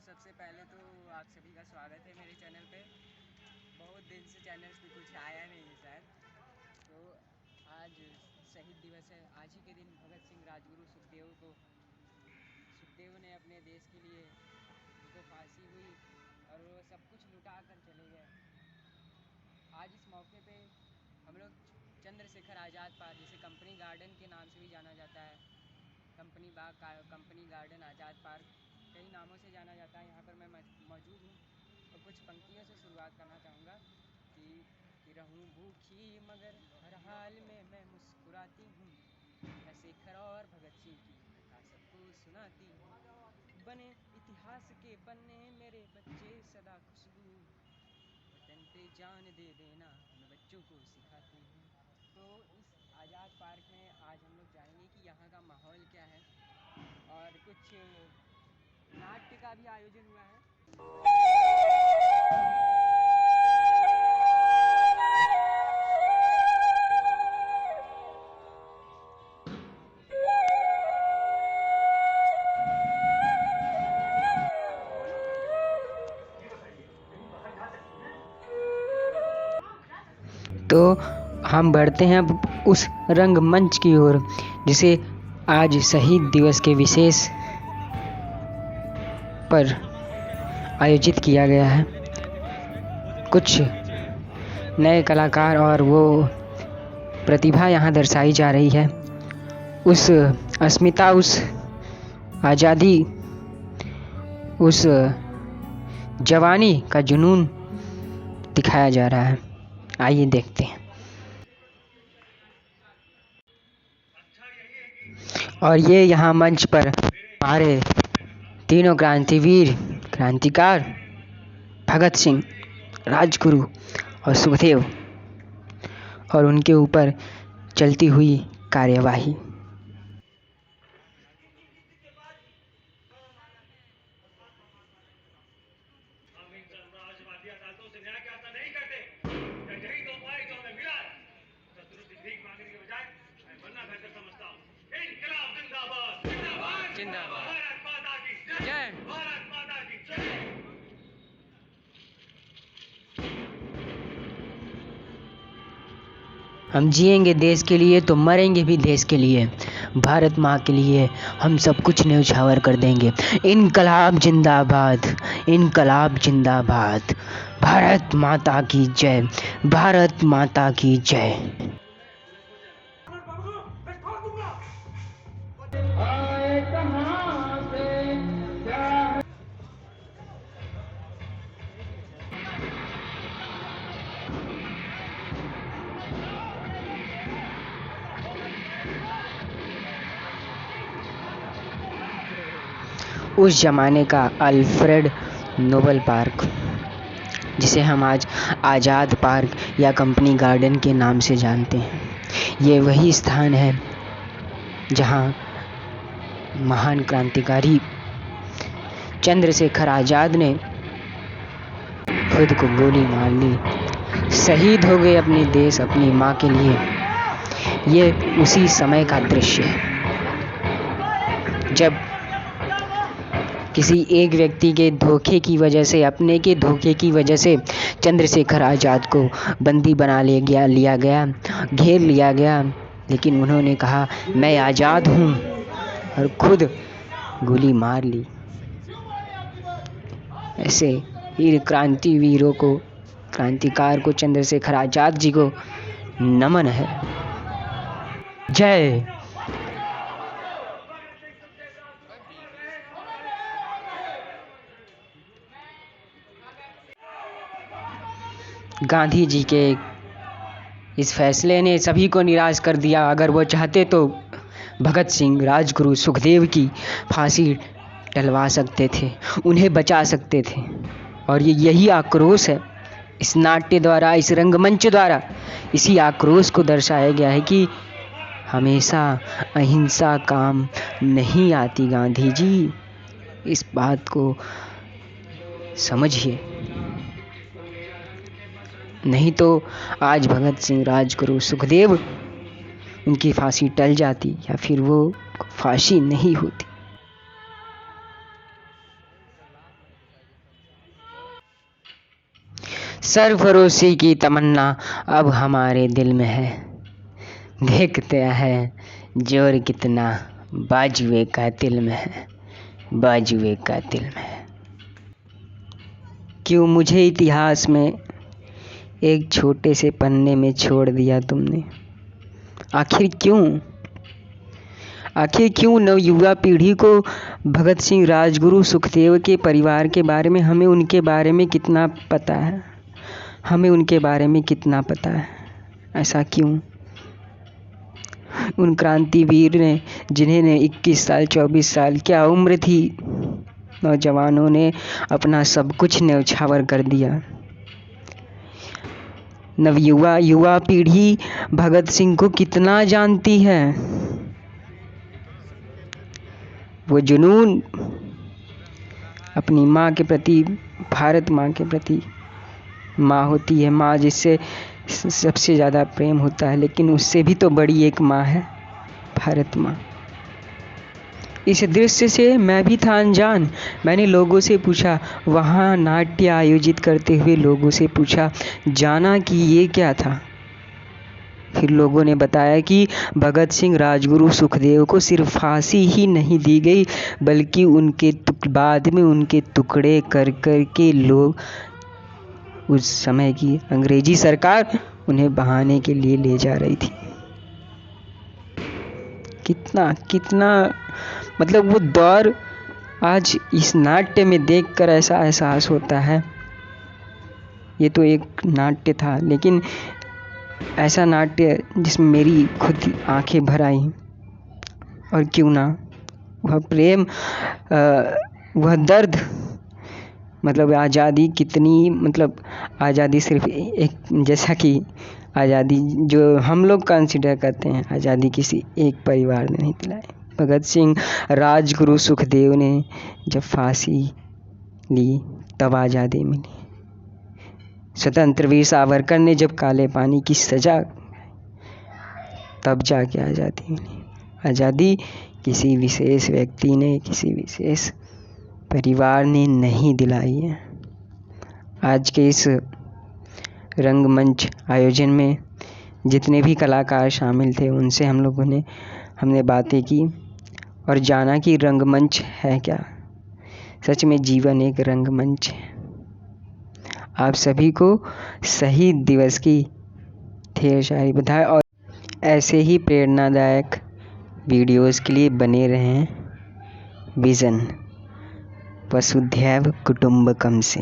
सबसे पहले तो आप सभी का स्वागत है मेरे चैनल पे। बहुत दिन से चैनल पे कुछ आया नहीं है शायद। तो आज शहीद दिवस है। आज ही के दिन भगत सिंह राजगुरु सुखदेव ने अपने देश के लिए उनको फांसी हुई और वो सब कुछ लुटा कर चले गए। आज इस मौके पे हम लोग चंद्रशेखर आज़ाद पार्क, जिसे कंपनी गार्डन के नाम से भी जाना जाता है, कंपनी बाग, कंपनी गार्डन, आज़ाद पार्क, कई नामों से जाना जाता है। यहाँ पर मैं मौजूद हूँ और कुछ पंक्तियों से शुरुआत करना चाहूँगा कि रहूँ भूखी मगर हर हाल में मैं मुस्कुराती हूँ। मैं शेखर और भगत सिंह की कथा सबको सुनाती हूँ। बने इतिहास के पन्ने मेरे बच्चे सदा खुशबू, वतन पे जान दे देना मैं बच्चों को सिखाती हूँ। तो इस आज़ाद पार्क में आज हम लोग जानेंगे कि यहाँ का माहौल क्या है और कुछ नाट्य का भी आयोजन हुआ है। तो हम बढ़ते हैं अब उस रंगमंच की ओर जिसे आज शहीद दिवस के विशेष पर आयोजित किया गया है। कुछ नए कलाकार और वो प्रतिभा यहाँ दर्शाई जा रही है। उस अस्मिता, उस आज़ादी, उस जवानी का जुनून दिखाया जा रहा है। आइए देखते हैं। और ये यहाँ मंच पर हमारे तीनों क्रांतिवीर, क्रांतिकार भगत सिंह, राजगुरु और सुखदेव, और उनके ऊपर चलती हुई कार्यवाही। हम जिएंगे देश के लिए तो मरेंगे भी देश के लिए। भारत माँ के लिए हम सब कुछ न्यौछावर कर देंगे। इनकलाब जिंदाबाद, इनकलाब जिंदाबाद। भारत माता की जय, भारत माता की जय। उस ज़माने का अल्फ्रेड नोबल पार्क, जिसे हम आज आज़ाद पार्क या कंपनी गार्डन के नाम से जानते हैं, ये वही स्थान है जहां महान क्रांतिकारी चंद्रशेखर आज़ाद ने खुद को गोली मार ली, शहीद हो गए अपने देश, अपनी माँ के लिए। ये उसी समय का दृश्य है जब किसी एक व्यक्ति के धोखे की वजह से, अपने के धोखे की वजह से चंद्रशेखर आज़ाद को बंदी बना लिया गया, घेर लिया गया। लेकिन उन्होंने कहा मैं आज़ाद हूँ और खुद गोली मार ली। ऐसे वीर क्रांतिवीरों को, क्रांतिकार को, चंद्रशेखर आज़ाद जी को नमन है। जय। गांधी जी के इस फैसले ने सभी को निराश कर दिया। अगर वो चाहते तो भगत सिंह, राजगुरु, सुखदेव की फांसी टलवा सकते थे, उन्हें बचा सकते थे। और यही आक्रोश है इस नाट्य द्वारा, इस रंगमंच द्वारा, इसी आक्रोश को दर्शाया गया है कि हमेशा अहिंसा काम नहीं आती। गांधी जी, इस बात को समझिए, नहीं तो आज भगत सिंह, राजगुरु, सुखदेव, उनकी फांसी टल जाती या फिर वो फांसी नहीं होती। सरफरोशी की तमन्ना अब हमारे दिल में है। देखते हैं जोर कितना बाजुए कातिल में है, बाजुए कातिल में है। क्यों मुझे इतिहास में एक छोटे से पन्ने में छोड़ दिया तुमने? आखिर क्यों नवयुवा पीढ़ी को भगत सिंह, राजगुरु, सुखदेव के परिवार के बारे में हमें उनके बारे में कितना पता है, ऐसा क्यों? उन क्रांतिवीर ने, जिन्हें 21 साल 24 साल क्या उम्र थी, नौजवानों ने अपना सब कुछ न्यौछावर कर दिया। युवा पीढ़ी भगत सिंह को कितना जानती है। वो जुनून अपनी माँ के प्रति, भारत माँ के प्रति, माँ होती है, माँ जिससे सबसे ज़्यादा प्रेम होता है, लेकिन उससे भी तो बड़ी एक माँ है भारत माँ। इस दृश्य से मैं भी था अनजान। मैंने लोगों से पूछा, वहाँ नाट्य आयोजित करते हुए लोगों से पूछा, जाना कि ये क्या था? फिर लोगों ने बताया कि भगत सिंह, राजगुरु, सुखदेव को सिर्फ फांसी ही नहीं दी गई, बल्कि बाद में उनके टुकड़े कर के लोग, उस समय की अंग्रेजी सरकार उन्हें बहाने के लिए ले जा रही थी। कितना मतलब वो दौर आज इस नाट्य में देखकर ऐसा एहसास होता है। ये तो एक नाट्य था, लेकिन ऐसा नाट्य जिसमें मेरी खुद आंखें भर आई। और क्यों ना वह प्रेम, वह दर्द, मतलब आज़ादी कितनी, मतलब आज़ादी सिर्फ एक, जैसा कि आज़ादी जो हम लोग कंसिडर करते हैं, आज़ादी किसी एक परिवार ने नहीं दिलाई। भगत सिंह, राजगुरु, सुखदेव ने जब फांसी ली तब आज़ादी मिली। स्वतंत्र वीर सावरकर ने जब काले पानी की सजा तब जाके आज़ादी मिली। आज़ादी किसी विशेष व्यक्ति ने, किसी विशेष परिवार ने नहीं दिलाई है। आज के इस रंगमंच आयोजन में जितने भी कलाकार शामिल थे, उनसे हमने बातें की और जाना कि रंगमंच है क्या। सच में जीवन एक रंगमंच है। आप सभी को शहीद दिवस की ढेर सारी बधाई और ऐसे ही प्रेरणादायक वीडियोस के लिए बने रहें विज़न वसुधैव कुटुंबकम से।